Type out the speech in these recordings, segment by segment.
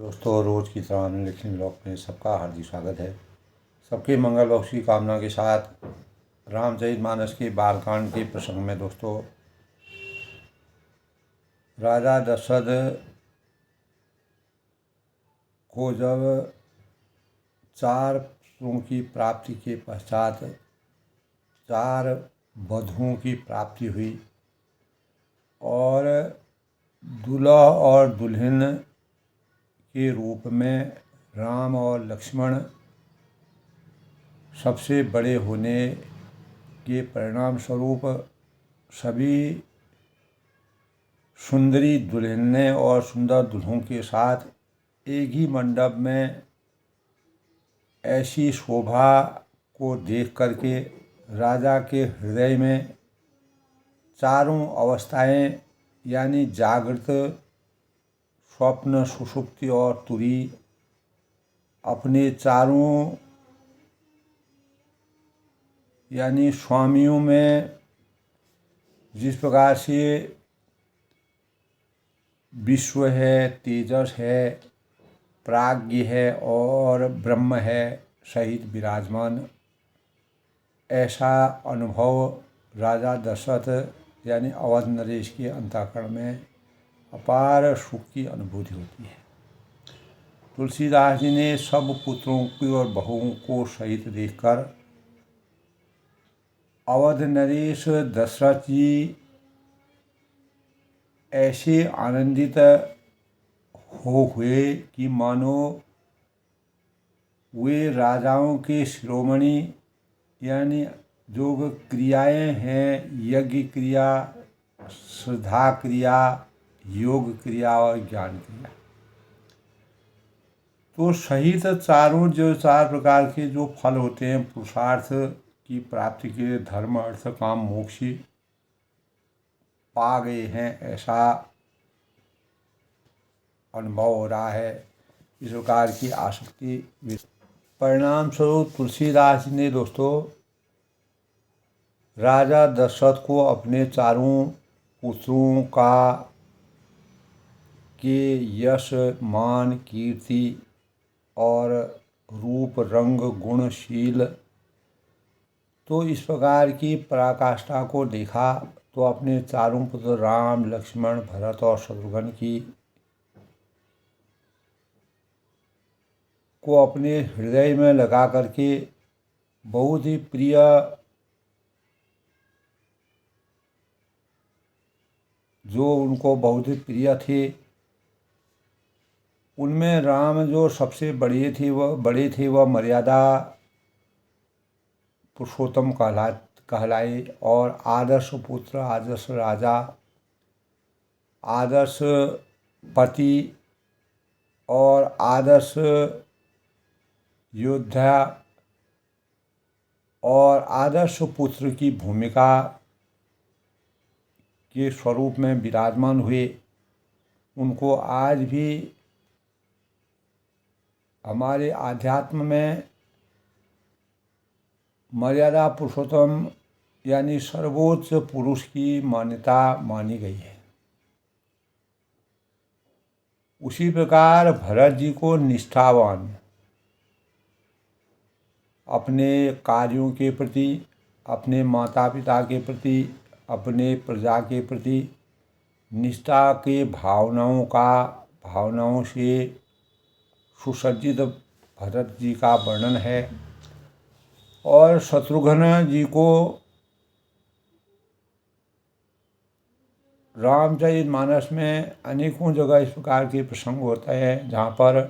दोस्तों, रोज़ की तरह अनुलेखन ब्लॉग में सबका हार्दिक स्वागत है। सबके मंगल और की कामना के साथ रामचरितमानस के बालकांड के प्रसंग में दोस्तों, राजा दशरथ को जब 4 पुत्रों की प्राप्ति के पश्चात 4 वधुओं की प्राप्ति हुई और दूल्हा और दुल्हन के रूप में राम और लक्ष्मण सबसे बड़े होने के परिणाम स्वरूप सभी सुंदरी दुल्हनें और सुंदर दुल्हों के साथ एक ही मंडप में ऐसी शोभा को देख करके राजा के हृदय में चारों अवस्थाएं यानी जागृत, स्वप्न, सुषुप्ति और तुरी अपने चारों यानी स्वामियों में जिस प्रकार से विश्व है, तेजस है, प्राज्ञ है और ब्रह्म है सहित विराजमान, ऐसा अनुभव राजा दशरथ यानी अवध नरेश के अंतःकरण में अपार सुख की अनुभूति होती है। तुलसीदास जी ने सब पुत्रों की और बहुओं को सहित देखकर अवध नरेश दशरथ जी ऐसे आनंदित हो हुए कि मानो वे राजाओं के शिरोमणि यानी जो क्रियाएं हैं, यज्ञ क्रिया, श्रद्धा क्रिया, योग क्रिया और ज्ञान क्रिया, तो सहित चारों जो 4 प्रकार के जो फल होते हैं पुरुषार्थ की प्राप्ति के, धर्म, अर्थ, काम, मोक्ष पा गए हैं, ऐसा अनुभव हो रहा है। इस प्रकार की आसक्ति परिणाम स्वरूप तुलसीदास जी ने दोस्तों राजा दशरथ को अपने चारों पुत्रों के यश, मान, कीर्ति और रूप, रंग, गुण, शील, तो इस प्रकार की पराकाष्ठा को देखा तो अपने चारों पुत्र राम, लक्ष्मण, भरत और शत्रुघ्न को अपने हृदय में लगा करके बहुत ही प्रिय जो उनको बहुत ही प्रिय थे, उनमें राम जो सबसे बड़े थे वह मर्यादा पुरुषोत्तम कहलाए और आदर्श पुत्र, आदर्श राजा, आदर्श पति और आदर्श योद्धा और आदर्श पुत्र की भूमिका के स्वरूप में विराजमान हुए। उनको आज भी हमारे आध्यात्म में मर्यादा पुरुषोत्तम यानी सर्वोच्च पुरुष की मान्यता मानी गई है। उसी प्रकार भरत जी को निष्ठावान, अपने कार्यों के प्रति, अपने माता पिता के प्रति, अपने प्रजा के प्रति निष्ठा के भावनाओं से सुसज्जित भरत जी का वर्णन है। और शत्रुघ्न जी को रामचरितमानस में अनेकों जगह इस प्रकार के प्रसंग होते हैं जहाँ पर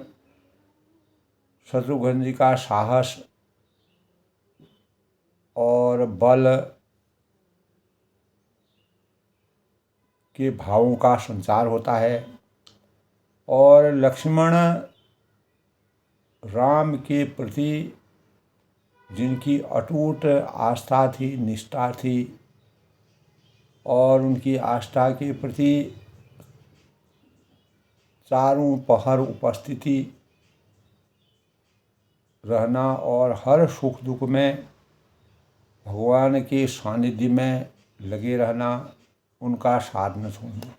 शत्रुघ्न जी का साहस और बल के भावों का संचार होता है और लक्ष्मण राम के प्रति जिनकी अटूट आस्था थी, निष्ठा थी और उनकी आस्था के प्रति चारों पहर उपस्थिति रहना और हर सुख दुख में भगवान के सानिध्य में लगे रहना, उनका साधन छोड़ना।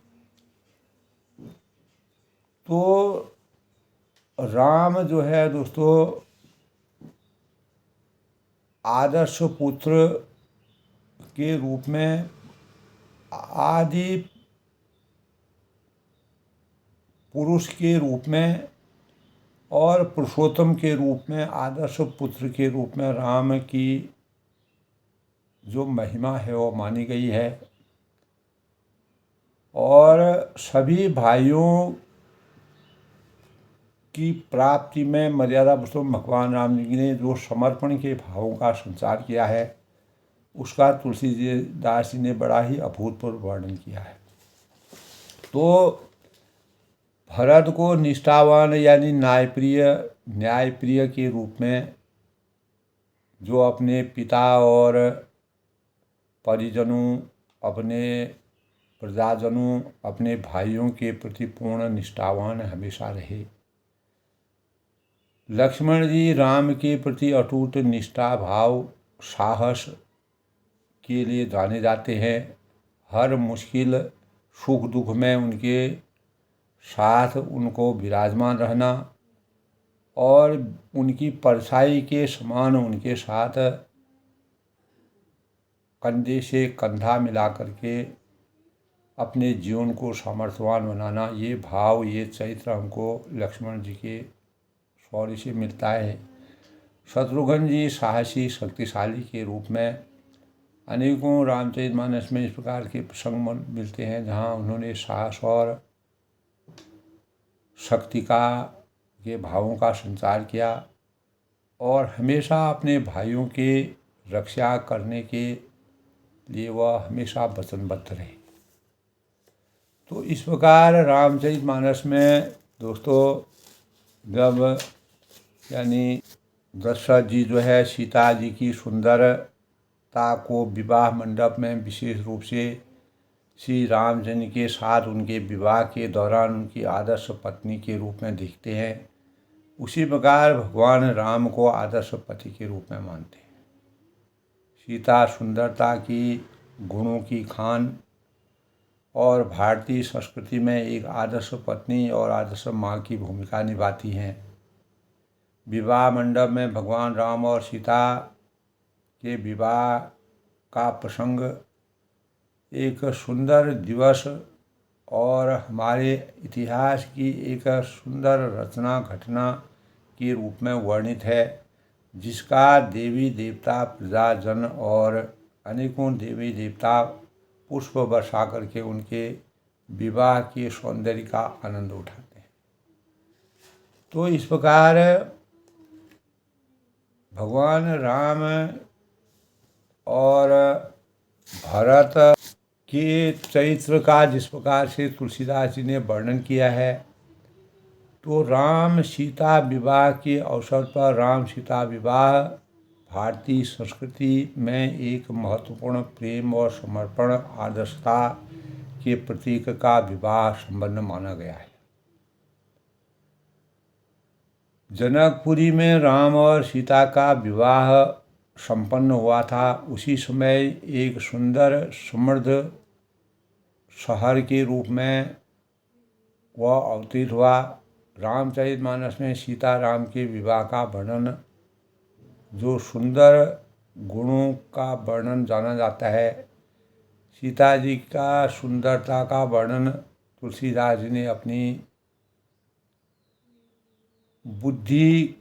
तो राम जो है दोस्तों आदर्श पुत्र के रूप में, आदि पुरुष के रूप में और पुरुषोत्तम के रूप में, आदर्श पुत्र के रूप में राम की जो महिमा है वो मानी गई है। और सभी भाइयों की प्राप्ति में मर्यादा पुरुषोत्तम भगवान राम जी ने जो समर्पण के भावों का संचार किया है उसका तुलसीदास जी ने बड़ा ही अभूतपूर्व वर्णन किया है। तो भरत को निष्ठावान यानी न्यायप्रिय के रूप में, जो अपने पिता और परिजनों, अपने प्रजाजनों, अपने भाइयों के प्रति पूर्ण निष्ठावान हमेशा रहे। लक्ष्मण जी राम के प्रति अटूट निष्ठा भाव साहस के लिए जाने जाते हैं। हर मुश्किल सुख दुख में उनके साथ उनको विराजमान रहना और उनकी परछाई के समान उनके साथ कंधे से कंधा मिला करके अपने जीवन को सामर्थ्यवान बनाना, ये भाव, ये चरित्र हमको लक्ष्मण जी के शौर्य से मिलता है। शत्रुघ्न जी साहसी शक्तिशाली के रूप में अनेकों रामचरितमानस में इस प्रकार के प्रसंग मिलते हैं जहाँ उन्होंने साहस और शक्ति के भावों का संचार किया और हमेशा अपने भाइयों के रक्षा करने के लिए वह हमेशा वचनबद्ध रहे। तो इस प्रकार रामचरितमानस में दोस्तों जब यानी दशरथ जी जो है सीता जी की सुंदरता को विवाह मंडप में विशेष रूप से श्री रामचंद्र के साथ उनके विवाह के दौरान उनकी आदर्श पत्नी के रूप में देखते हैं, उसी प्रकार भगवान राम को आदर्श पति के रूप में मानते हैं। सीता सुंदरता की, गुणों की खान और भारतीय संस्कृति में एक आदर्श पत्नी और आदर्श माँ की भूमिका निभाती हैं। विवाह मंडप में भगवान राम और सीता के विवाह का प्रसंग एक सुंदर दिवस और हमारे इतिहास की एक सुंदर रचना घटना के रूप में वर्णित है, जिसका देवी देवता, प्रजाजन और अनेकों देवी देवता पुष्प बरसा करके उनके विवाह के सौंदर्य का आनंद उठाते हैं। तो इस प्रकार भगवान राम और भरत के चरित्र का जिस प्रकार से तुलसीदास जी ने वर्णन किया है, तो राम सीता विवाह के अवसर पर राम सीता विवाह भारतीय संस्कृति में एक महत्वपूर्ण प्रेम और समर्पण आदर्शता के प्रतीक का विवाह संबंध माना गया है। जनकपुरी में राम और सीता का विवाह संपन्न हुआ था। उसी समय एक सुंदर समृद्ध शहर के रूप में वह अवतीर्ण हुआ। रामचरितमानस में सीता राम के विवाह का वर्णन, जो सुंदर गुणों का वर्णन जाना जाता है, सीता जी का सुंदरता का वर्णन तुलसीदास जी ने अपनी बुद्धि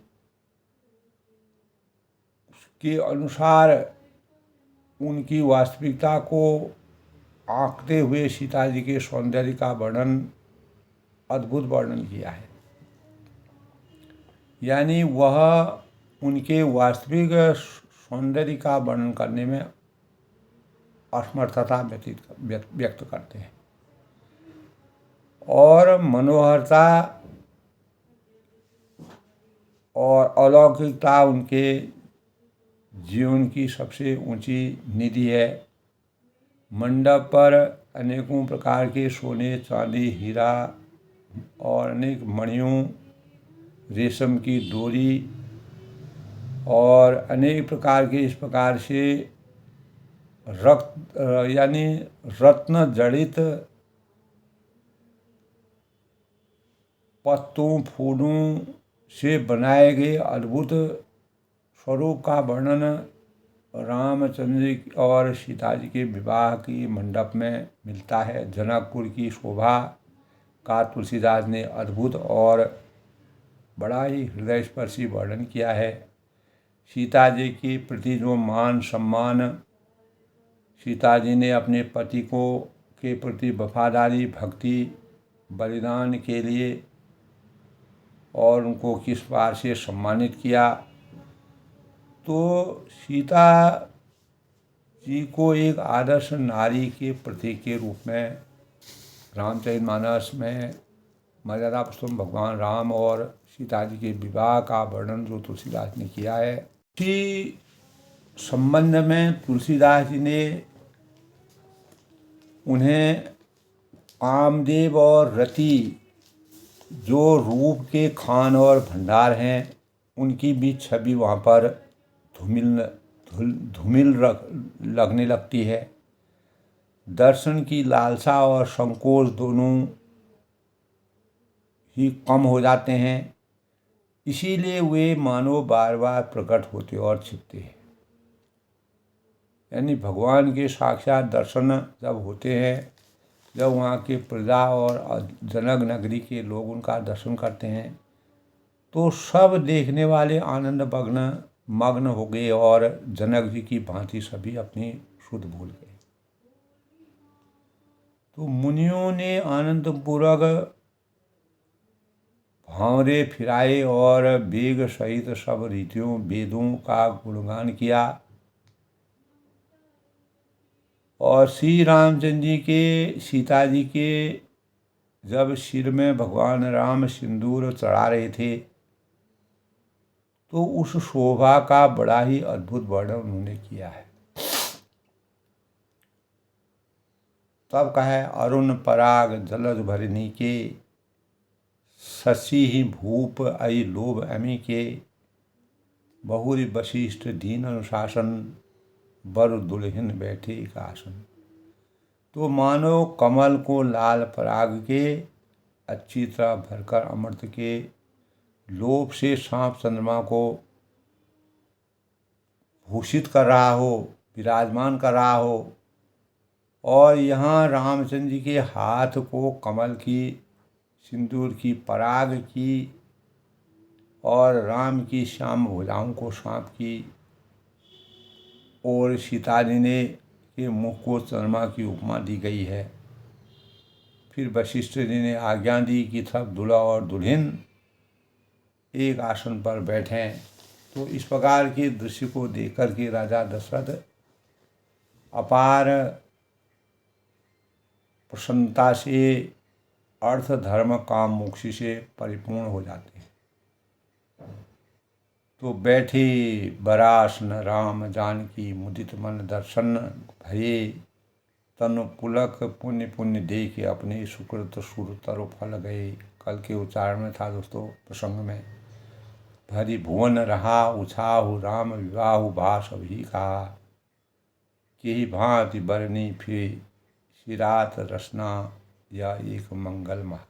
के अनुसार उनकी वास्तविकता को आंकते हुए सीता जी के सौंदर्य का वर्णन, अद्भुत वर्णन किया है। यानी वह उनके वास्तविक सौंदर्य का वर्णन करने में असमर्थता व्यक्त करते हैं और मनोहरता और अलौकिकता उनके जीवन की सबसे ऊंची निधि है। मंडप पर अनेकों प्रकार के सोने, चांदी, हीरा और अनेक मणियों, रेशम की डोरी और अनेक प्रकार के इस प्रकार से यानी रत्न जड़ित पत्तों, फूलों से बनाए गए अद्भुत स्वरूप का वर्णन रामचंद्र और सीता जी के विवाह की मंडप में मिलता है। जनकपुर की शोभा का तुलसीदास ने अद्भुत और बड़ा ही हृदयस्पर्शी वर्णन किया है। सीता जी के प्रति जो मान सम्मान, सीता जी ने अपने पति के प्रति वफादारी, भक्ति, बलिदान के लिए और उनको किस प्रकार से सम्मानित किया। तो सीता जी को एक आदर्श नारी के प्रतीक के रूप में रामचरितमानस में मर्यादा पुरुषोत्तम भगवान राम और सीता जी के विवाह का वर्णन जो तुलसीदास ने किया है, इसी संबंध में तुलसीदास जी ने उन्हें कामदेव और रति जो रूप के खान और भंडार हैं, उनकी भी छवि वहाँ पर धूमिल लगने लगती है। दर्शन की लालसा और संकोच दोनों ही कम हो जाते हैं, इसीलिए वे मानो बार बार प्रकट होते और छिपते हैं। यानी भगवान के साक्षात दर्शन जब होते हैं, जब वहाँ के प्रजा और जनक नगरी के लोग उनका दर्शन करते हैं, तो सब देखने वाले आनंद मग्न हो गए और जनक जी की भांति सभी अपनी शुद्ध भूल गए। तो मुनियों ने आनंदपूर्वक भांवरे फिराए और वेग सहित सब रीतियों वेदों का गुणगान किया। और श्री रामचंद्र जी के सीता जी के जब सिर में भगवान राम सिंदूर चढ़ा रहे थे, तो उस शोभा का बड़ा ही अद्भुत वर्णन उन्होंने किया है। तब कहे अरुण पराग जलज भरनी के, शशि ही भूप आई लोभ अमी के, बहुरी वशिष्ठ दीन अनुशासन, बर दुल्हन बैठे एक आसन। तो मानो कमल को लाल पराग के अच्छी तरह भरकर अमृत के लोभ से सांप चंद्रमा को भूषित कर रहा हो, विराजमान कर रहा हो, और यहाँ रामचंद्र जी के हाथ को कमल की, सिंदूर की, पराग की, और राम की श्याम भुजाओं को सांप की, और सीता जी ने के मुख को चंद्रमा की उपमा दी गई है। फिर वशिष्ठ जी ने आज्ञा दी कि सब दूल्हा और दुल्हन एक आसन पर बैठें। तो इस प्रकार के दृश्य को देख कर के राजा दशरथ अपार प्रसन्नता से अर्थ धर्म काम मोक्ष से परिपूर्ण हो जाते हैं। तो बैठे बरासन राम जानकी, मुदित मन दर्शन भये, तनु पुलक पुण्य पुण्य दे के अपने सुकृत सुर तरु फल गए। कल के उच्चारण में था दोस्तों प्रसंग में, भरी भुवन रहा उछाहु राम विवाहु भाष भी कहा, कि भांति बरनी फिर शिरात रसना या एक मंगल महा।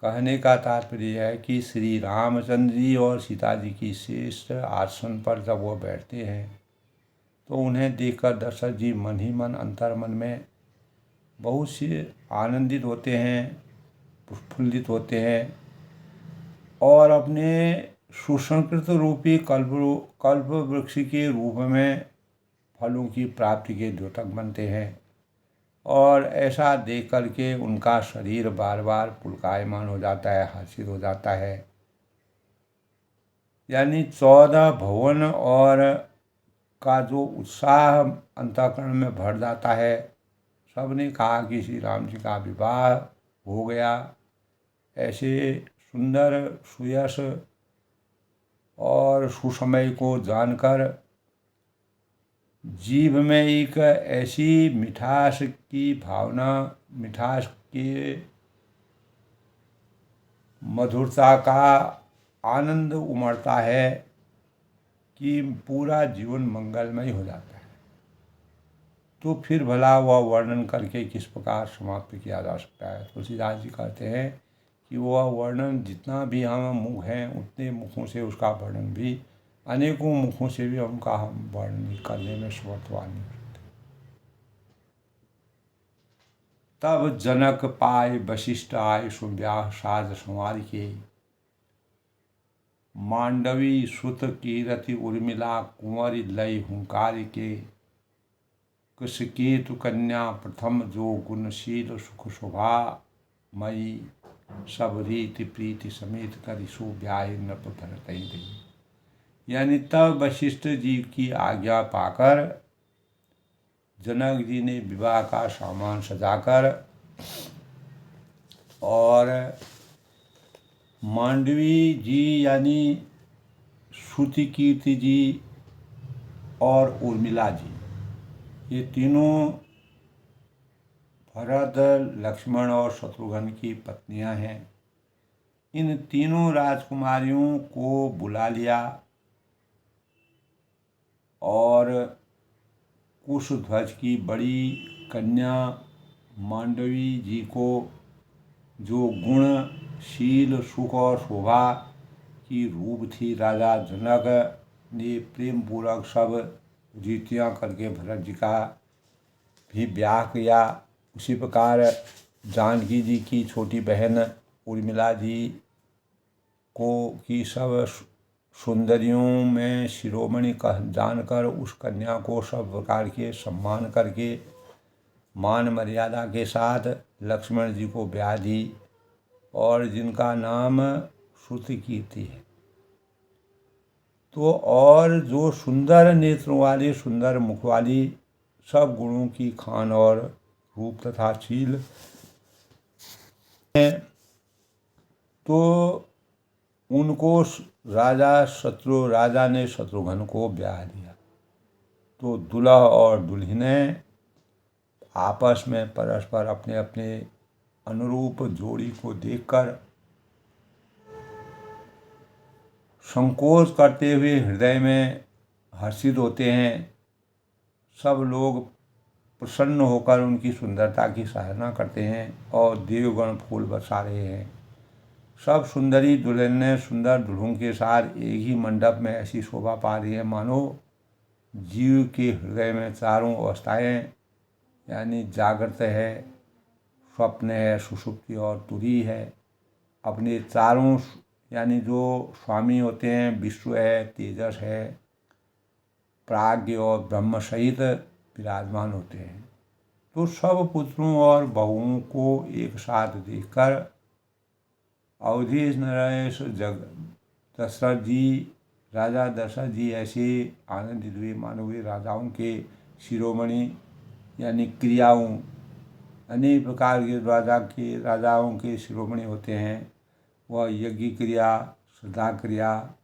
कहने का तात्पर्य है कि श्री रामचंद्र जी और सीता जी की श्रेष्ठ आसन पर जब वो बैठते हैं, तो उन्हें देखकर दशरथ जी मन ही मन अंतर मन में बहुत से आनंदित होते हैं, प्रफुल्लित होते हैं, और अपने सुसंकृत रूपी कल्प वृक्ष के रूप में फलों की प्राप्ति के द्योतक बनते हैं। और ऐसा देख करके उनका शरीर बार बार पुलकायमान हो जाता है, हर्षित हो जाता है। यानी 14 भुवन और का जो उत्साह अंतःकरण में भर जाता है। सबने कहा कि श्री राम जी का विवाह हो गया। ऐसे सुंदर सुयश और सुसमय को जानकर जीभ में एक ऐसी मिठास की भावना, मिठास की मधुरता का आनंद उमड़ता है कि पूरा जीवन मंगलमय हो जाता है। तो फिर भला वह वर्णन करके किस प्रकार समाप्त किया जा सकता है। तुलसीदास जी कहते हैं कि वह वर्णन जितना भी हम मुख हैं उतने मुखों से उसका वर्णन भी, अनेकों मुखों से भी उनका हम वर्णन करने में समर्थवान नहीं करते। तब जनक पाए वशिष्ठ आय सुव्याह साज संवार के, मांडवी सुत कीरति उर्मिला कुंवर लय हुंकार के, कुशकेतु कन्या प्रथम जो गुणशील सुख शोभा मई, सब रीति प्रीति समेत करि सो ब्याह नृप भरतहि दई। यानी तब वशिष्ठ जी की आज्ञा पाकर जनक जी ने विवाह का सामान सजाकर और मांडवी जी यानी श्रुति कीर्ति जी और उर्मिला जी, ये तीनों भरत, लक्ष्मण और शत्रुघ्न की पत्नियां हैं। इन तीनों राजकुमारियों को बुला लिया और कुशध्वज की बड़ी कन्या मांडवी जी को, जो गुणशील सुख और शोभा की रूप थी, राजा जनक ने प्रेम पूर्वक सब रीतियाँ करके भरत जी का भी ब्याह किया। उसी प्रकार जानकी जी की छोटी बहन उर्मिला जी को की सब सुंदरियों में शिरोमणि कह जानकर उस कन्या को सब प्रकार के सम्मान करके मान मर्यादा के साथ लक्ष्मण जी को ब्याह दी, और जिनका नाम श्रुति कीर्ति है। तो और जो सुंदर नेत्रों वाली, सुंदर मुख वाली, सब गुणों की खान और रूप तथा शील है, तो उनको राजा ने शत्रुघ्न को ब्याह दिया। तो दुल्हा और दुल्हनें आपस में परस्पर अपने अपने अनुरूप जोड़ी को देखकर संकोच करते हुए हृदय में हर्षित होते हैं। सब लोग प्रसन्न होकर उनकी सुंदरता की सराहना करते हैं और देवगण फूल बरसा रहे हैं। सब सुंदरी दुल्हनें सुंदर दुल्हों के साथ एक ही मंडप में ऐसी शोभा पा रही है मानो जीव के हृदय में चारों अवस्थाएं यानी जागृत है, स्वप्न है, सुषुप्ति और तुरी है, अपने चारों यानी जो स्वामी होते हैं, विश्व है, तेजस है, प्राज्ञ और ब्रह्म सहित विराजमान होते हैं। तो सब पुत्रों और बहुओं को एक साथ देखकर अवधेश नरेश दशरथ जी, राजा दशरथ जी ऐसे आनंदित हुए मानो वे राजाओं के शिरोमणि यानी क्रियाओं, अनेक प्रकार के राजाओं के शिरोमणि होते हैं। वह यज्ञ क्रिया, श्रद्धा क्रिया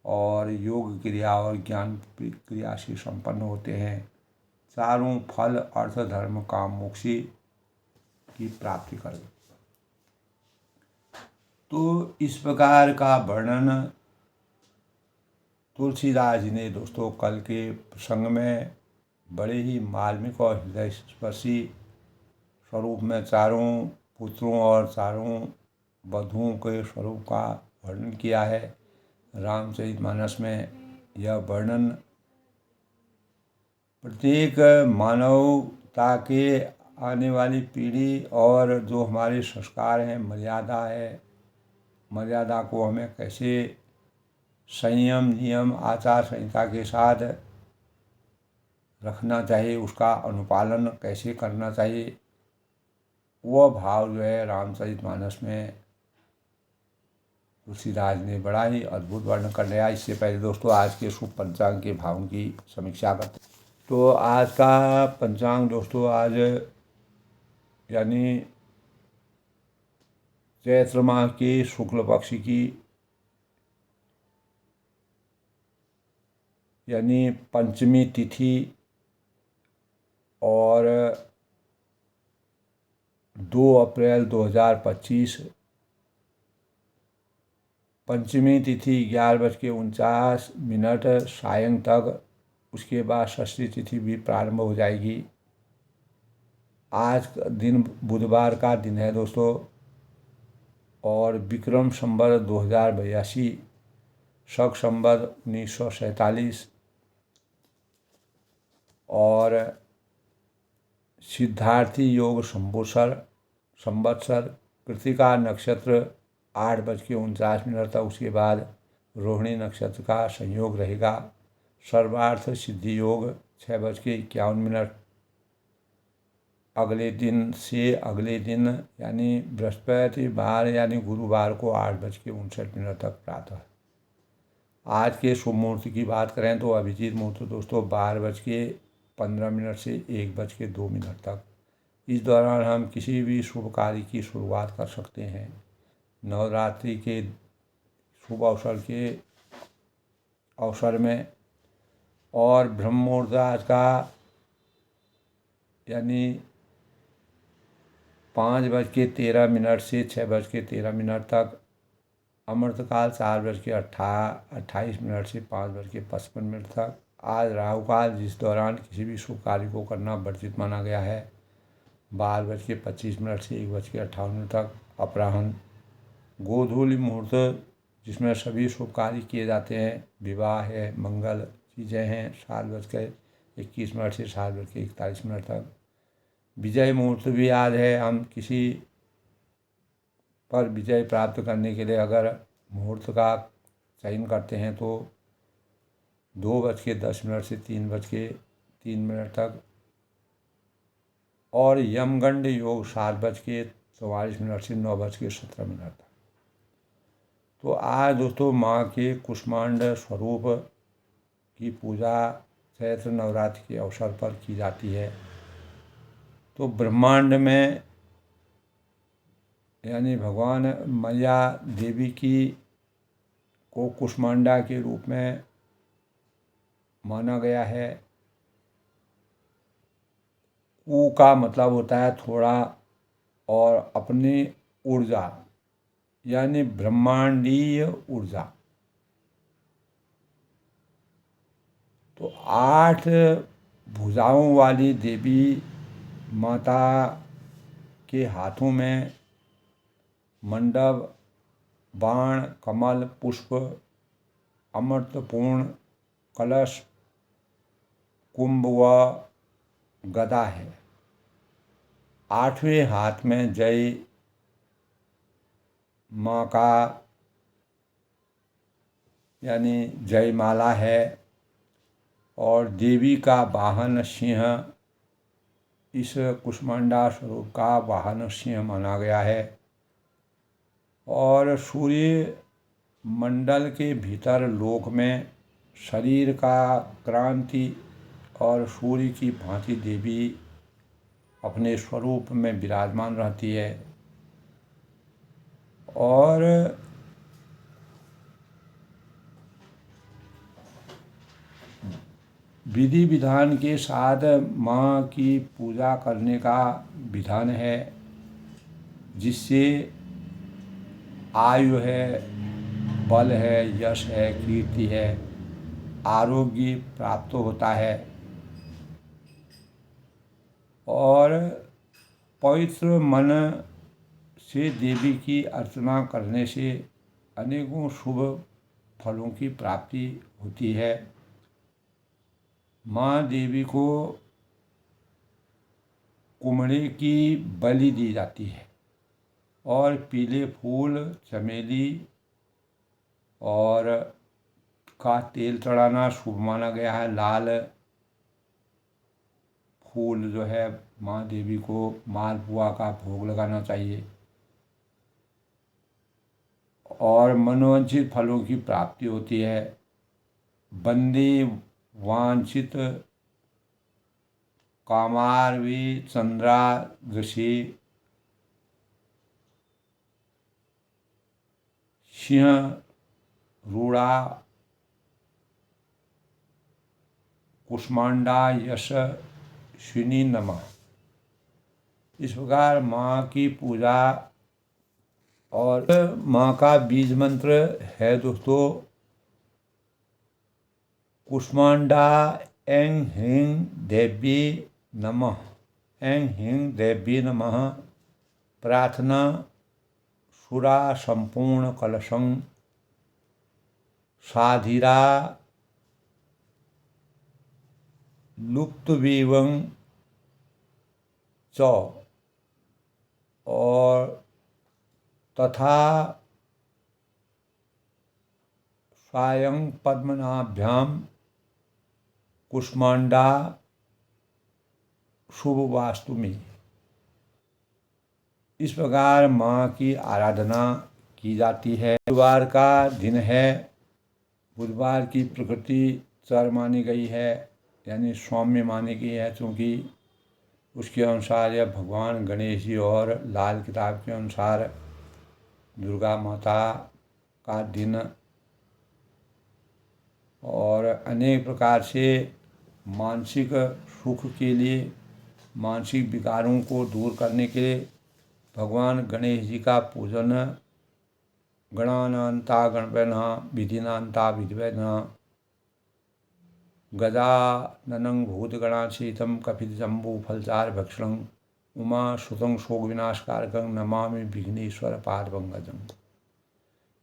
और योग क्रिया और ज्ञान क्रिया से संपन्न होते हैं। चारों फल अर्थ धर्म काम मोक्ष की प्राप्ति कर। तो इस प्रकार का वर्णन तुलसीदास जी ने दोस्तों कल के प्रसंग में बड़े ही मार्मिक और हृदय स्पर्शी स्वरूप में चारों पुत्रों और चारों वधुओं के स्वरूप का वर्णन किया है। रामचरितमानस में यह वर्णन प्रत्येक मानवता के आने वाली पीढ़ी और जो हमारे संस्कार हैं, मर्यादा है, मर्यादा को हमें कैसे संयम नियम आचार संहिता के साथ रखना चाहिए, उसका अनुपालन कैसे करना चाहिए, वह भाव जो है रामचरितमानस में तुलसीदास ने बड़ा ही अद्भुत वर्णन कर लिया। इससे पहले दोस्तों आज के शुभ पंचांग के भावों की समीक्षा करते हैं। तो आज का पंचांग दोस्तों आज यानी चैत्र माह के शुक्ल पक्ष की यानी पंचमी तिथि और 2 अप्रैल 2025 पंचमी तिथि 11:49 सायं तक, उसके बाद षष्ठी तिथि भी प्रारंभ हो जाएगी। आज दिन बुधवार का दिन है दोस्तों। और विक्रम संवत 2082, शक संवत 1947 और सिद्धार्थी योग संवत्सर कृतिका नक्षत्र 8:49 तक, उसके बाद रोहिणी नक्षत्र का संयोग रहेगा। सर्वार्थ सिद्धि योग 6:51 अगले दिन यानी बृहस्पतिवार यानी गुरुवार को 8:59 तक प्रातः। आज के शुभ मुहूर्त की बात करें तो अभिजीत मुहूर्त दोस्तों 12:15 से 1:02 तक। इस दौरान हम किसी भी शुभ कार्य की शुरुआत कर सकते हैं। नवरात्रि के शुभ अवसर में और ब्रह्म मुहूर्त आज का यानी 5:13 से 6:13 तक। अमृतकाल 4:28 से 5:55 तक। आज राहुकाल, जिस दौरान किसी भी शुभ कार्य को करना वर्जित माना गया है, 12:25 से 1:58 तक। अपराह्न गोधूली मुहूर्त, जिसमें सभी शुभ कार्य किए जाते हैं, विवाह है, मंगल चीज़ें हैं, 7:21 से 7:41 तक। विजय मुहूर्त भी आज है। हम किसी पर विजय प्राप्त करने के लिए अगर मुहूर्त का चयन करते हैं तो 2:10 से 3:03 तक। और यमगंड योग 7:44 से 9:17 तक। तो आज दोस्तों माँ के कुष्मांड स्वरूप की पूजा चैत्र नवरात्रि के अवसर पर की जाती है। तो ब्रह्मांड में यानी भगवान मैया देवी को कुष्मांडा के रूप में माना गया है। कु का मतलब होता है थोड़ा, और अपनी ऊर्जा यानी ब्रह्मांडीय ऊर्जा। तो 8 भुजाओं वाली देवी माता के हाथों में मंडप, बाण, कमल, पुष्प, अमृतपूर्ण कलश, कुंभ व गदा है। 8वें हाथ में जय माँ का यानी जयमाला है और देवी का वाहन सिंह, इस कुष्मांडा स्वरूप का वाहन सिंह माना गया है। और सूर्य मंडल के भीतर लोक में शरीर का क्रांति और सूर्य की भांति देवी अपने स्वरूप में विराजमान रहती है। और विधि विधान के साथ माँ की पूजा करने का विधान है, जिससे आयु है, बल है, यश है, कीर्ति है, आरोग्य प्राप्त होता है। और पवित्र मन से देवी की अर्चना करने से अनेकों शुभ फलों की प्राप्ति होती है। माँ देवी को कुम्हड़े की बलि दी जाती है और पीले फूल, चमेली और का तेल चढ़ाना शुभ माना गया है। लाल फूल जो है माँ देवी को मालपुआ का भोग लगाना चाहिए और मनोवांछित फलों की प्राप्ति होती है। बंदे वांछित कामारवी चंद्रा ऋषि सिंह रूड़ा कुष्मांडा यशस्विनी नमः। इस प्रकार माँ की पूजा और माँ का बीज मंत्र है दोस्तों, कुष्मांडा ऐं ह्रीं देवी नमः। ऐं ह्रीं देवी नमः। प्रार्थना सुरा संपूर्ण कलशं साधिरा लुप्तवीवं च, और तथा सायं पद्मनाभ्याम कुष्मांडा शुभ वास्तु में। इस प्रकार माँ की आराधना की जाती है। बुधवार का दिन है। बुधवार की प्रकृति चर मानी गई है, यानी सौम्य मानी गई है, क्योंकि उसके अनुसार यह भगवान गणेश जी और लाल किताब के अनुसार दुर्गा माता का दिन, और अनेक प्रकार से मानसिक सुख के लिए, मानसिक विकारों को दूर करने के लिए भगवान गणेश जी का पूजन गणानान्ता गणपतिनः विधिनान्ता विधिवैनः गजाननं भूतगणासेवितं कपितजम्बूफलचारुभक्षणं उमासुतं शोकविनाशकारकं नमामि विघ्नेश्वर पादपंकजं।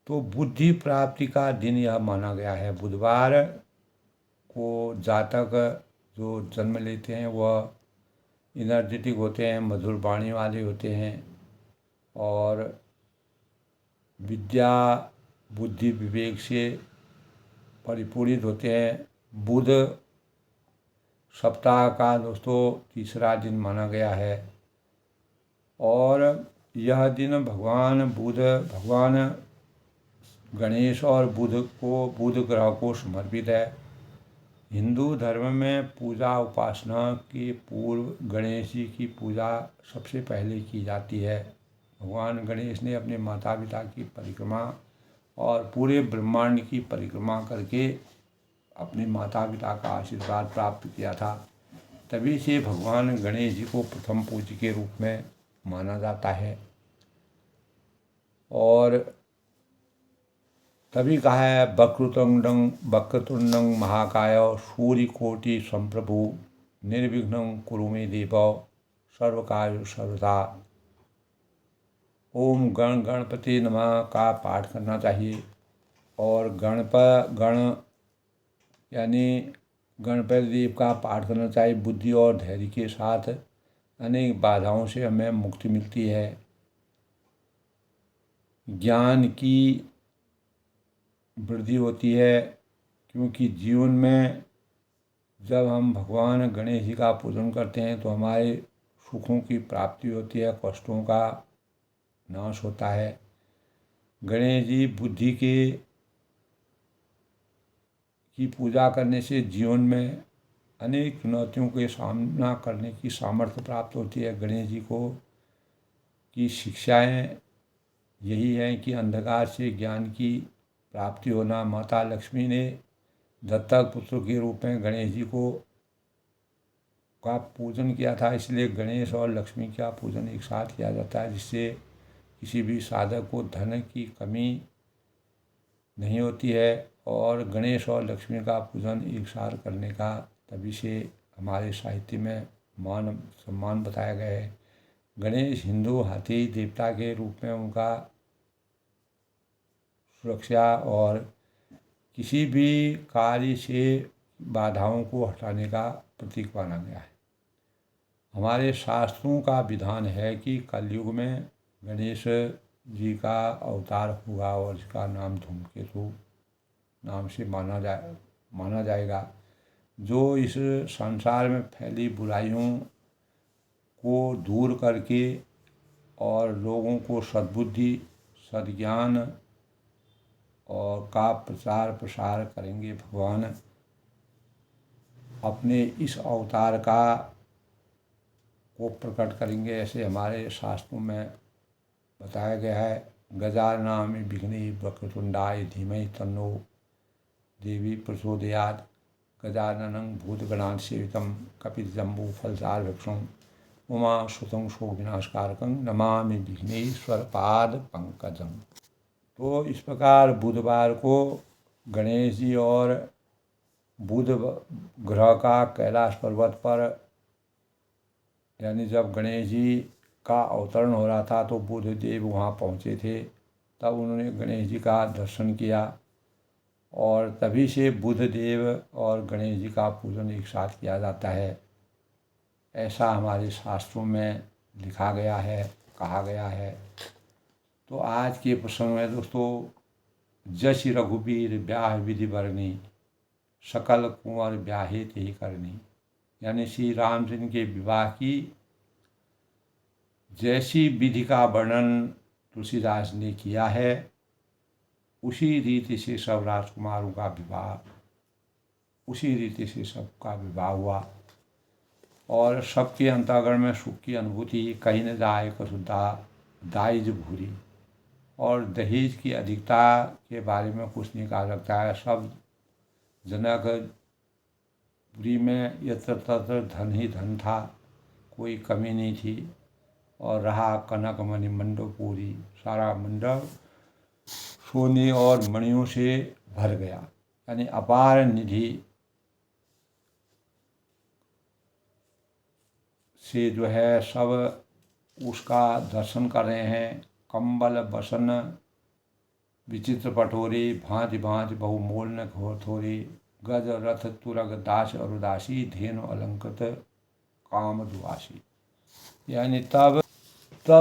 तो बुद्धि प्राप्ति का दिन यह माना गया है। बुधवार को जातक जो जन्म लेते हैं वह एनर्जेटिक होते हैं, मधुर वाणी वाले होते हैं, और विद्या बुद्धि विवेक से परिपूरित होते हैं। बुध सप्ताह का दोस्तों तीसरा दिन माना गया है, और यह दिन भगवान गणेश और बुध ग्रह को समर्पित है। हिंदू धर्म में पूजा उपासना के पूर्व गणेश जी की पूजा सबसे पहले की जाती है। भगवान गणेश ने अपने माता पिता की परिक्रमा और पूरे ब्रह्मांड की परिक्रमा करके अपने माता पिता का आशीर्वाद प्राप्त किया था। तभी से भगवान गणेश जी को प्रथम पूज्य के रूप में माना जाता है, और तभी कहा है वक्रतुंडं महाकाय सूर्यकोटि संप्रभु निर्विघ्नं कुरु मे देव सर्वकार्येषु सर्वदा। ओम गणपति नमः का पाठ करना चाहिए, और गण यानी गणपति देव का पाठ करना चाहिए। बुद्धि और धैर्य के साथ अनेक बाधाओं से हमें मुक्ति मिलती है। ज्ञान की वृद्धि होती है, क्योंकि जीवन में जब हम भगवान गणेश जी का पूजन करते हैं तो हमारे सुखों की प्राप्ति होती है, कष्टों का नाश होता है। गणेश जी बुद्धि की पूजा करने से जीवन में अनेक चुनौतियों के सामना करने की सामर्थ्य प्राप्त होती है। गणेश जी को की शिक्षाएं यही हैं कि अंधकार से ज्ञान की प्राप्ति होना। माता लक्ष्मी ने दत्तक पुत्र के रूप में गणेश जी का पूजन किया था, इसलिए गणेश और लक्ष्मी का पूजन एक साथ किया जाता है, जिससे किसी भी साधक को धन की कमी नहीं होती है। और गणेश और लक्ष्मी का पूजन एक साथ करने का तभी से हमारे साहित्य में मान सम्मान बताया गया है। गणेश हिंदू हाथी देवता के रूप में उनका सुरक्षा और किसी भी कार्य से बाधाओं को हटाने का प्रतीक माना गया है। हमारे शास्त्रों का विधान है कि कलयुग में गणेश जी का अवतार हुआ, और इसका नाम धूमकेतु नाम से माना जाएगा, जो इस संसार में फैली बुराइयों को दूर करके और लोगों को सद्बुद्धि सद्ज्ञान और का प्रचार प्रसार करेंगे। भगवान अपने इस अवतार को प्रकट करेंगे, ऐसे हमारे शास्त्रों में बताया गया है। गजाननामि विघ्ने वक्रतुंडाय धीमहि तन्नो देवी प्रचोदयात्। गजाननं भूतगणासेवितं कपितजम्बूफलचारुभक्षणं उमासुतं शोकविनाशकारकं नमामि विघ्नेश्वर पादपंकजं। तो इस प्रकार बुधवार को गणेश जी और बुध ग्रह का कैलाश पर्वत पर, यानी जब गणेश जी का अवतरण हो रहा था तो बुध देव वहाँ पहुँचे थे, तब उन्होंने गणेश जी का दर्शन किया और तभी से बुद्ध देव और गणेश जी का पूजन एक साथ किया जाता है, ऐसा हमारे शास्त्रों में लिखा गया है, कहा गया है। तो आज के प्रसंग में दोस्तों, जसि रघुबीर ब्याह विधि बरनी, सकल कुंवर ब्याहे ते करनी, यानी श्री रामचंद्र के विवाह की जैसी विधि का वर्णन तुलसीदास ने किया है, उसी रीति से सब राजकुमारों का विवाह, उसी रीति से सबका विवाह हुआ और सबके अंतःकरण में सुख की अनुभूति कहीं न जाए कसुदा दाइज भूरी। और दहेज की अधिकता के बारे में कुछ नहीं कहा सकता है। सब जनकपुरी में यत्र तत्र धन ही धन था, कोई कमी नहीं थी। और रहा कनक मणि मंडप पूरी, सारा मंडप सोने और मणियों से भर गया, यानी अपार निधि से जो है सब उसका दर्शन कर रहे हैं। कंबल बसन विचित्र पटोरी, भांति भांति बहुमोल न थोरी, गज रथ तुरग दास और उदासी, धेनु अलंकृत काम दुआसी। यानी तब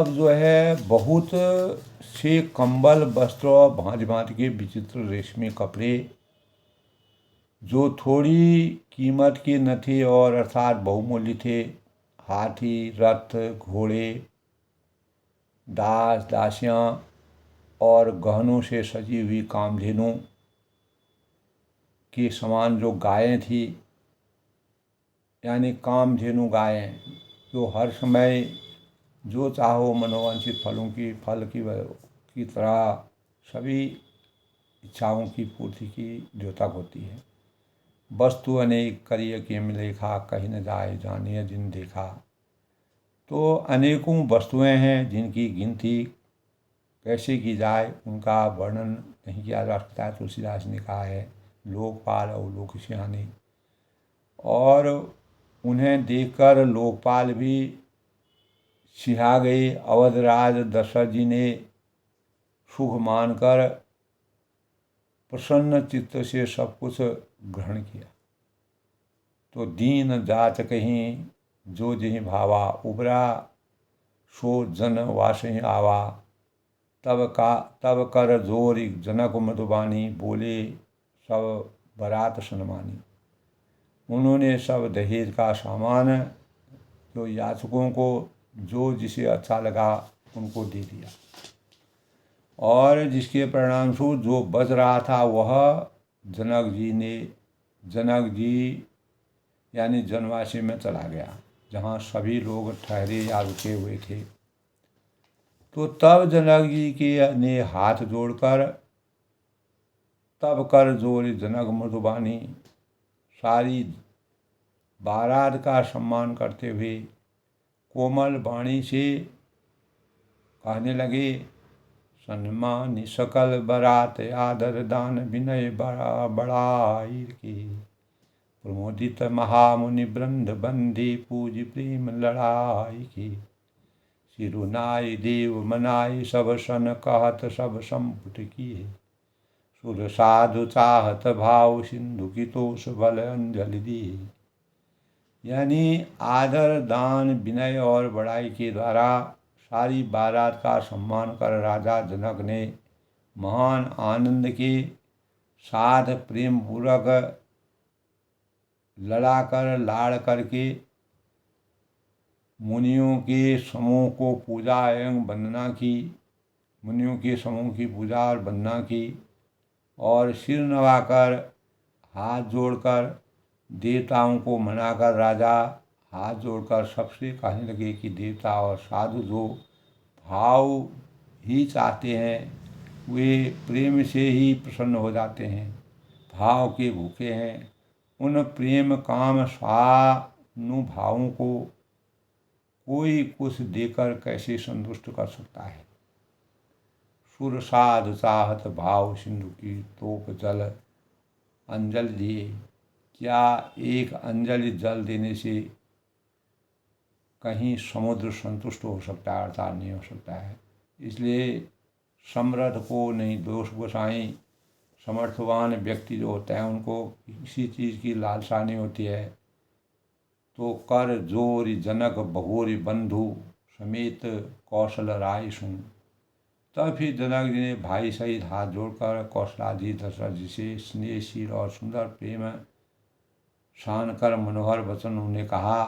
जो है बहुत से कंबल वस्त्र और भांति भांति के विचित्र रेशमी कपड़े जो थोड़ी कीमत के न थे और अर्थात बहुमूल्य थे, हाथी रथ घोड़े दास दासियाँ और गहनों से सजी हुई कामधेनु के समान जो गायें थी, यानी कामधेनु गायें जो हर समय जो चाहो मनोवांछित फल की तरह सभी इच्छाओं की पूर्ति की द्योतक होती है। वस्तु अनेक करिय के मिलेखा, कहीं न जाए जानिए जिन देखा। तो अनेकों वस्तुएं हैं जिनकी गिनती कैसे की जाए, उनका वर्णन नहीं किया जा सकता है। तुलसीदास ने कहा है, लोकपाल और लोक सियाने। और उन्हें देखकर लोकपाल भी सिहा गए। अवधराज दशरथ जी ने सुख मानकर प्रसन्न चित्त से सब कुछ ग्रहण किया। तो दीन जात कहीं जो जहीं भावा, उबरा सो जन वासहीं आवा, तब कर जोर जनक मधुबानी, बोले सब बरात सनमानी। उन्होंने सब दहेज का सामान जो याचकों को जो जिसे अच्छा लगा उनको दे दिया और जिसके परिणामस्वरूप जो बच रहा था वह जनक जी यानी जनवासी में चला गया, जहाँ सभी लोग ठहरे या रुके हुए थे। तो तब जनक जी के ने हाथ जोड़कर तब कर जोर जनक मधुबानी, सारी बारात का सम्मान करते हुए कोमल वाणी से कहने लगे, सन्मानी सकल बरात आदर दान विनय बड़ाई की, प्रमोदित महामुनि वृंद बंदी पूज प्रेम लड़ाई की, सिरुनाई देव मनाई सब सन कहत सब संपुट किए, सुर साधु चाहत भाव सिंधु की तोष बल अंजलि दिए। यानी आदर दान विनय और बड़ाई के द्वारा सारी बारात का सम्मान कर राजा जनक ने महान आनंद के साथ प्रेम पूर्वक लड़ाकर लाड़ करके मुनियों के समूह को पूजा एवं वंदना की, मुनियों के समूह की पूजा और वंदना की और सिर नवाकर हाथ जोड़कर देवताओं को मनाकर राजा हाथ जोड़कर सबसे कहने लगे कि देवता और साधु जो भाव ही चाहते हैं वे प्रेम से ही प्रसन्न हो जाते हैं, भाव के भूखे हैं। उन प्रेम काम स्वानुभावों को कोई कुछ देकर कैसे संतुष्ट कर सकता है। सुर साध चाहत भाव सिंधु की तोप जल अंजलि दिए। क्या एक अंजलि जल देने से कहीं समुद्र संतुष्ट हो सकता है? अर्थात नहीं हो सकता है। इसलिए समर्थ को नहीं दोष गोसाई। समर्थवान व्यक्ति जो होते हैं उनको किसी चीज़ की लालसा नहीं होती है। तो कर जोरी जनक बहोरी बंधु समेत कौशल राय सुन। तब फिर जनक जी ने भाई सहित हाथ जोड़कर कौशलाधि दशरथ जी से स्नेहशील और सुंदर प्रेम शान कर मनोहर वचन उन्हें कहा।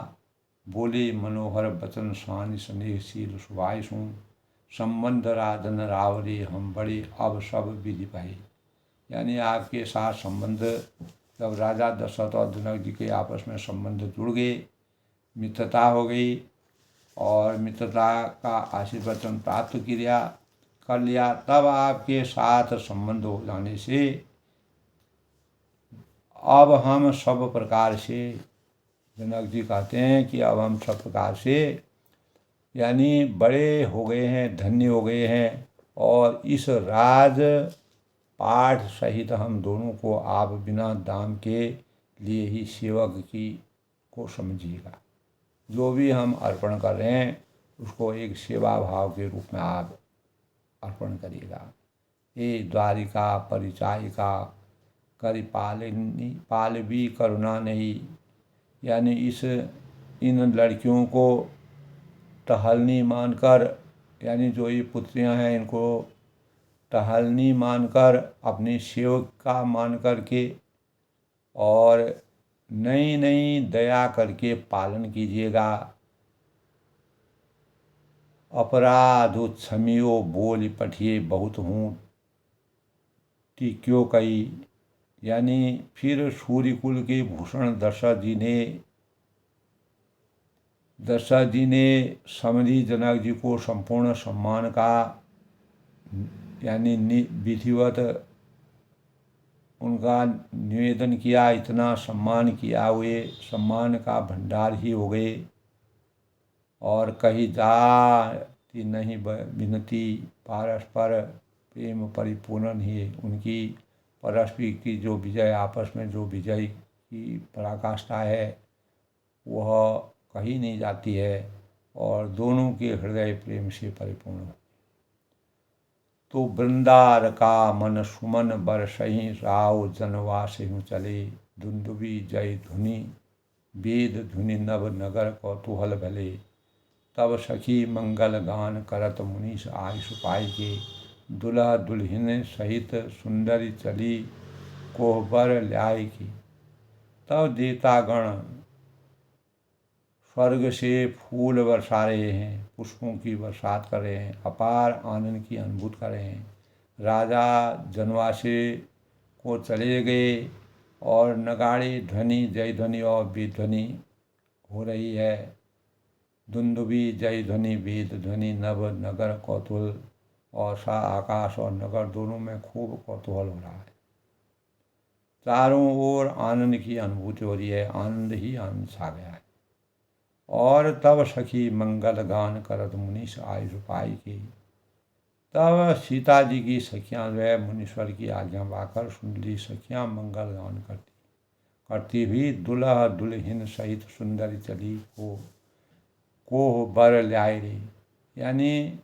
बोले मनोहर वचन शान स्नेहशील सुभाय सुन। संबंध राजन रावरे हम बड़े अब सब विधि पाए। यानी आपके साथ संबंध जब राजा दशरथ और जनक जी के आपस में संबंध जुड़ गए, मित्रता हो गई और मित्रता का आशीर्वचन प्राप्त कर लिया, तब आपके साथ संबंध हो जाने से अब हम सब प्रकार से, जनक जी कहते हैं कि अब हम सब प्रकार से यानी बड़े हो गए हैं, धन्य हो गए हैं। और इस राज पाठ सहित हम दोनों को आप बिना दाम के लिए ही सेवक की को समझिएगा। जो भी हम अर्पण कर रहे हैं उसको एक सेवा भाव के रूप में आप अर्पण करिएगा। ये द्वारिका परिचायिका करि पालवी करुणा नहीं। यानी इन लड़कियों को टहलनी मानकर, यानी जो ये पुत्रियां हैं इनको टहलनी मानकर, अपनी सेवका मान करके और नई नई दया करके पालन कीजिएगा। अपराध क्षमियो बोल पठिए बहुत हूँ टिक्यो कई। यानी फिर सूर्यकुल के भूषण दशरथ जी ने समझी जनक जी को संपूर्ण सम्मान का यानी विधिवत उनका निवेदन किया। इतना सम्मान किया हुए सम्मान का भंडार ही हो गए। और कही जाती नहीं विनती परस्पर प्रेम परिपूर्ण ही उनकी परस्पर की जो विजय, आपस में जो विजय की पराकाष्ठा है वह कही नहीं जाती है और दोनों के हृदय प्रेम से परिपूर्ण। तो वृंदार का मन सुमन बरसहि राव जनवासहि चले। दुंदुबी जय धुनि वेद धुनि नव नगर कौतूहल भले। तब सखी मंगल गान करत मुनीष आयुष पाई के। दुल्हा दुल्हन सहित सुंदरी चली कोहबर ल्याय की। तब देवतागण स्वर्ग से फूल बरसा रहे हैं, पुष्पों की बरसात कर रहे हैं, अपार आनंद की अनुभूति कर रहे हैं। राजा जनवासे को चले गए और नगाड़े ध्वनि जय ध्वनि और वेद ध्वनि हो रही है। दुंदुबी जय ध्वनि वेद ध्वनि नव नगर कौतूहल, और सा आकाश और नगर दोनों में खूब कौतूहल हो रहा है। चारों ओर आनंद की अनुभूति हो रही है, आनंद ही आनंद छा गया है। और तब सखी मंगल गान करत मुनीष आयुष पाई की। तब सीता जी की सखियाँ जो है मुनीश्वर की आज्ञा पाकर सुंदरी सखियाँ मंगल गान करती हुई दुल्हा दुल्हन सहित सुंदरी चली को बर ल्याय रे। यानी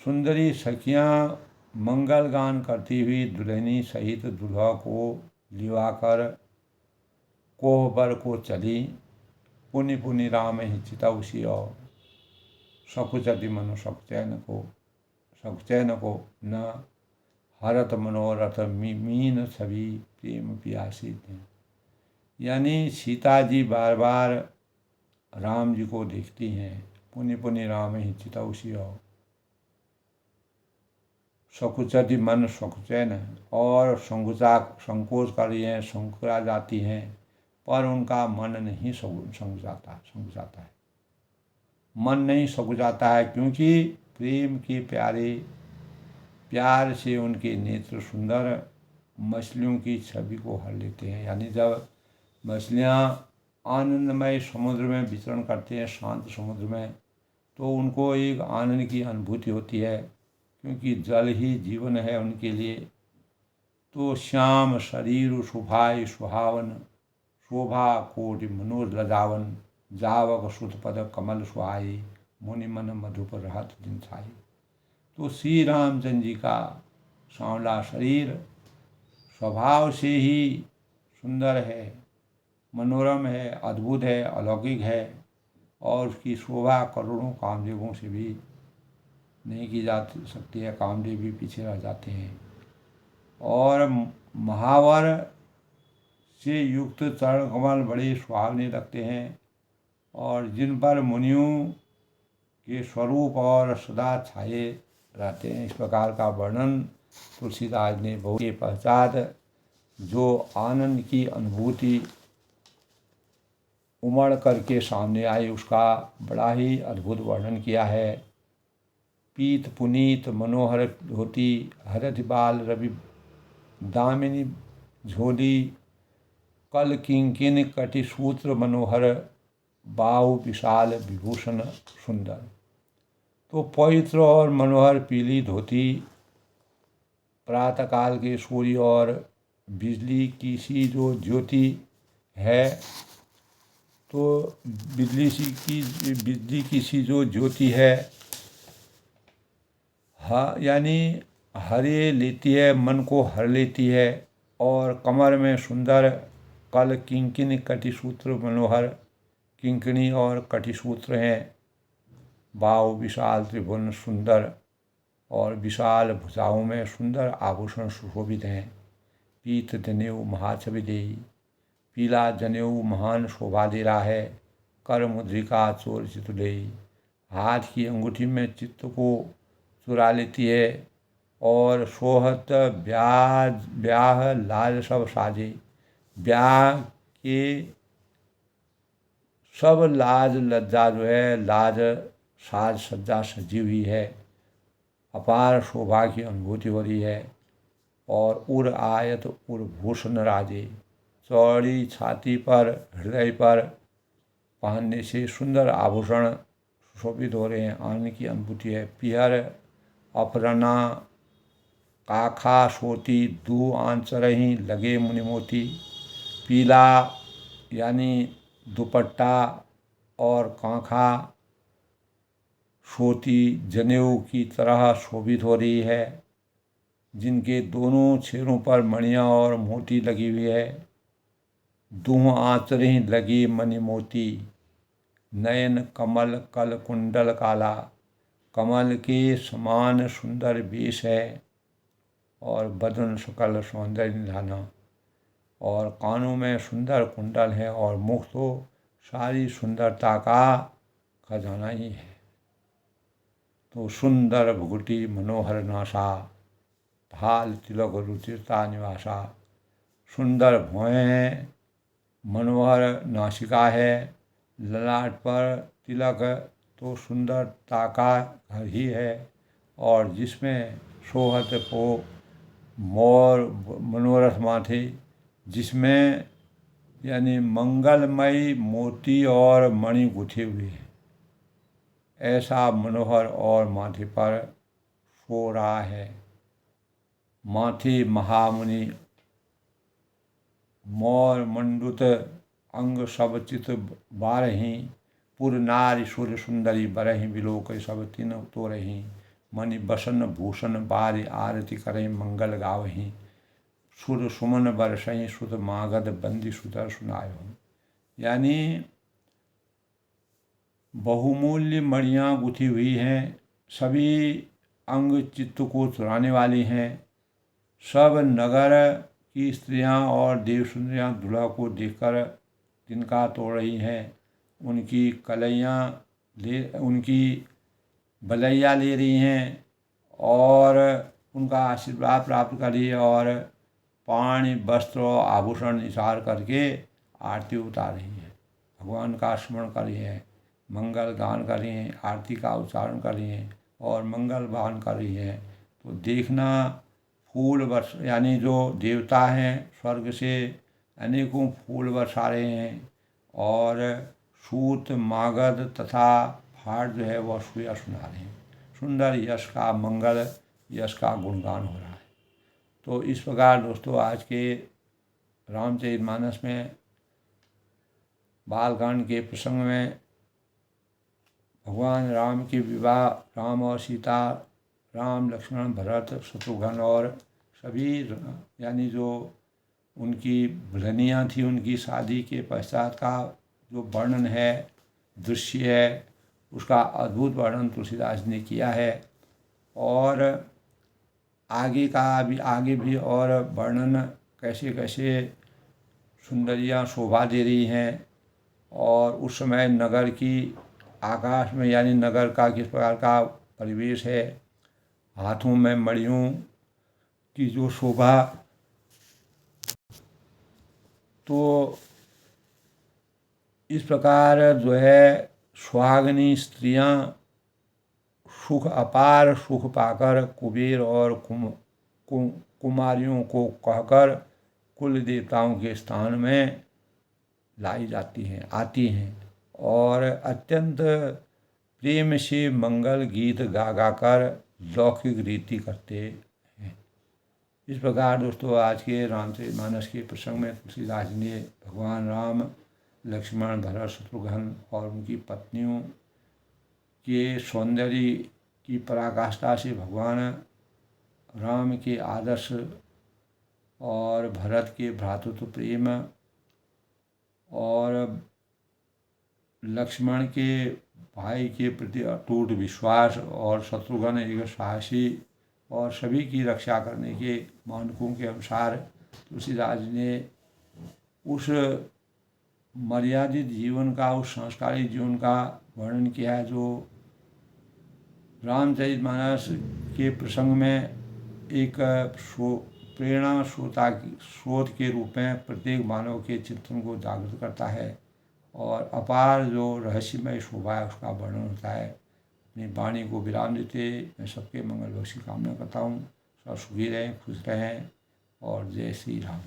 सुंदरी सखियाँ मंगल गान करती हुई दुल्हनी सहित दुल्हा को लिवाकर कोहबर को चली। पुनि पुनि राम ही चितौसी और सकुचति मनु सकुचैन को न हरत मनोरथ मीन छवि प्रेम पियासी थे। यानी सीता जी बार बार राम जी को देखती हैं। पुनि पुनि राम ही चितौसी और सकुचति मन सकुचैन, और संकोच कर रही हैं, संकुचा जाती हैं, पर उनका मन नहीं संकुचाता है, मन नहीं संकुचाता है, क्योंकि प्रेम के प्यार से उनके नेत्र सुंदर मछलियों की छवि को हर लेते हैं। यानी जब मछलियाँ आनंदमय समुद्र में विचरण करते हैं, शांत समुद्र में, तो उनको एक आनंद की अनुभूति होती है, क्योंकि जल ही जीवन है उनके लिए। तो श्याम शरीर सुभाय सुहावन, शोभा कोटि मनोज लजावन, जावक सुत पद कमल सुहाई, मुनि मन मधुपर रहत दिन छाई। तो श्री रामचंद्र जी का सांवला शरीर स्वभाव से ही सुंदर है, मनोरम है, अद्भुत है, अलौकिक है और उसकी शोभा करोड़ों कामदेवों से भी नहीं की जा सकती है। कामदेव भी पीछे रह जाते हैं। और महावर से युक्त चरण कमल बड़े सुहावने लगते हैं और जिन पर मुनियों के स्वरूप और सदा छाए रहते हैं। इस प्रकार का वर्णन तुलसीदास ने बहुत के पश्चात जो आनंद की अनुभूति उमड़ करके सामने आई उसका बड़ा ही अद्भुत वर्णन किया है। पीत पुनीत मनोहर धोती हरथ बाल रवि दामिनी झोली कल किंकिन कटिसूत्र मनोहर बाहु विशाल विभूषण सुंदर। तो पवित्र और मनोहर पीली धोती, प्रातःकाल के सूर्य और बिजली की सी जो ज्योति है, तो बिजली की सी जो ज्योति है, हाँ यानी हरे लेती है, मन को हर लेती है। और कमर में सुंदर कल किंकिन कटिसूत्र मनोहर किंकिणी और कटिसूत्र हैं। बाहु विशाल त्रिभुवन सुंदर और विशाल भुजाओं में सुंदर आभूषण सुशोभित हैं। पीत जनेऊ महाछवि देई, पीला जनेऊ महान शोभा दे रहा है। कर मुद्रिका चोर चित लेई, हाथ की अंगूठी में चित्त को चुरा लेती है। और सोहत ब्याह लाज सब साजे, ब्याह के सब लाज लज्जा जो है, लाज साज सज्जा सजी हुई है। अपार शोभा की अनुभूति हो रही है। और उर आयत उर भूषण राजे, चौड़ी छाती पर हृदय पर पहनने से सुंदर आभूषण सुशोभित हो रहे हैं। आनंद की अनुभूति है। पिहर अपरना काखा सोती दू आंचरही लगे मुनिमोती। पीला यानी दुपट्टा और कांखा सोती जनेऊ की तरह शोभित हो रही है, जिनके दोनों छेरों पर मणियाँ और मोती लगी हुई है। दूह आंचरें लगी मणि मोती, नयन कमल कल कुंडल काला। कमल के समान सुंदर वेश है और बदन सकल सौंदर्य निधाना। और कानों में सुंदर कुंडल है और मुख तो सारी सुंदरता का खजाना ही है। तो सुंदर भुगटी मनोहर नासा, भाल तिलक रुचिरता निवासा। सुंदर भौहें हैं, मनोहर नासिका है, ललाट पर तिलक तो सुंदरता का घर ही है। और जिसमें सोहत को मोर मनोरथ माथे, जिसमें यानी मंगलमयी मोती और मणि गुथे हुए हैं। ऐसा मनोहर और माथे पर सो रहा है। माथे महामुनि मोर मंडुत अंग सब चित बारही। पुर नारी सूर्य सुंदरी बरही बिलोक सब तीन तो रही। मणि बसन भूषण बारी आरती करें मंगल गावही। सुर सुमन बरसही सुत मागध बंदी सुधर सुनायो। यानी बहुमूल्य मणियाँ गुथी हुई हैं, सभी अंग चित्त को चुराने वाली हैं। सब नगर की स्त्रियां और देव सुंदरियाँ दूल्हा को देखकर तिनका तोड़ रही हैं। उनकी उनकी बलैया ले रही हैं और उनका आशीर्वाद प्राप्त कर रही है। और पाणी वस्त्र और आभूषण निसार करके आरती उतार रही है। भगवान का स्मरण कर रही है, मंगल गान कर रही हैं, आरती का उच्चारण कर रही हैं और मंगल गान कर रही हैं। तो देखना फूल वर्ष यानी जो देवता हैं स्वर्ग से अनेकों फूल बरसा रहे हैं और सूत मागध तथा फाट जो है वह सुया सुना रहे हैं। सुंदर यश का मंगल यश का गुणगान हो रहा है। तो इस प्रकार दोस्तों आज के रामचरितमानस में बालकांड के प्रसंग में भगवान राम के विवाह, राम और सीता राम लक्ष्मण भरत शत्रुघ्न और सभी यानी जो उनकी दुल्हनियाँ थी, उनकी शादी के पश्चात का जो वर्णन है, दृश्य है, उसका अद्भुत वर्णन तुलसीदास ने किया है। और आगे भी और वर्णन कैसे कैसे सुंदरियाँ शोभा दे रही हैं, और उस समय नगर की आकाश में यानी नगर का किस प्रकार का परिवेश है, हाथों में मणियों की जो शोभा, तो इस प्रकार जो है सुहागिनी स्त्रियां अपार सुख पाकर कुबेर और कुमारियों को कहकर कुल देवताओं के स्थान में लाई आती हैं और अत्यंत प्रेम से मंगल गीत गा कर लौकिक रीति करते हैं। इस प्रकार दोस्तों आज के रामचरितमानस के प्रसंग में तुलसीदास ने भगवान राम लक्ष्मण भरत शत्रुघ्न और उनकी पत्नियों के सौंदर्य की पराकाष्ठा से भगवान राम के आदर्श और भरत के भ्रातृत्व प्रेम और लक्ष्मण के भाई के प्रति अटूट विश्वास और शत्रुघ्न एक साहसी और सभी की रक्षा करने के मानकों के अनुसार तुलसीदास ने उस मर्यादित जीवन का, उस संस्कारी जीवन का वर्णन किया है जो रामचरितमानस के प्रसंग में एक प्रेरणा स्रोत के रूप में प्रत्येक मानव के चिंतन को जागृत करता है और अपार जो रहस्यमय शोभा है उसका वर्णन होता है। अपनी वाणी को विराम देते मैं सबके मंगल बख्श की कामना करता हूँ। सब सुखी रहें, खुश रहें और जय श्री राम।